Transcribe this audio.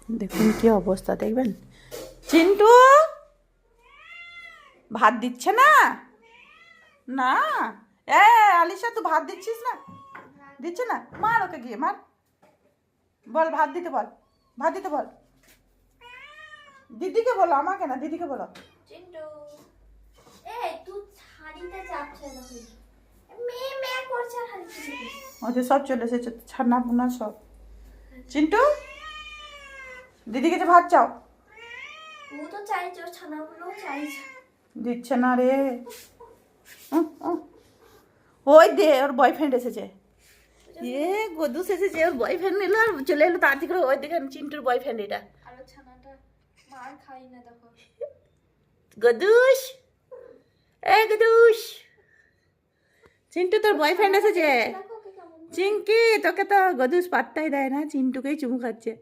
দেখুন কি অবস্থা দেখবেন। চিন্টু ভাত দিচ্ছে না, না এ আলিশা তুই ভাত দিচ্ছিস না, দিচ্ছে না, মার ওকে গিয়ে মার, বল ভাত দিতে বল, ভাত দিতে বল, দিদিকে বলো, আমাকে না, দিদিকে বলো। চিন্টু এই তুই হাড়িতে চাপছে না মেয়ে মেয়ে করছে আর হাড়িতে ওদের সব চলে এসেছে, ছানা পোনা সব। চিন্টু দিদিকে যে ভাত চাও, ও তো চাইছে, ওর ছানাগুলো চাইছে। দিচ্ছে না রে। ওই দে, ওর বয়ফ্রেন্ড এসেছে, এ গদুস এসেছে, ওর বয়ফ্রেন্ড এলো আর চলে এলো তাড়াতাড়ি করে। ওই দেখেন চিন্টুর বয়ফ্রেন্ড এটা, আর ওর ছানাটা মার খাই না দেখো। গদুস, এ গদুস, চিন্টু তোর বয়ফ্রেন্ড এসেছে। দেখো ওকে কেমন চিঙ্কি তোকে তো গদুস পাত্তাই দেয় না, চিন্টুকেই চুমু খাচ্ছে।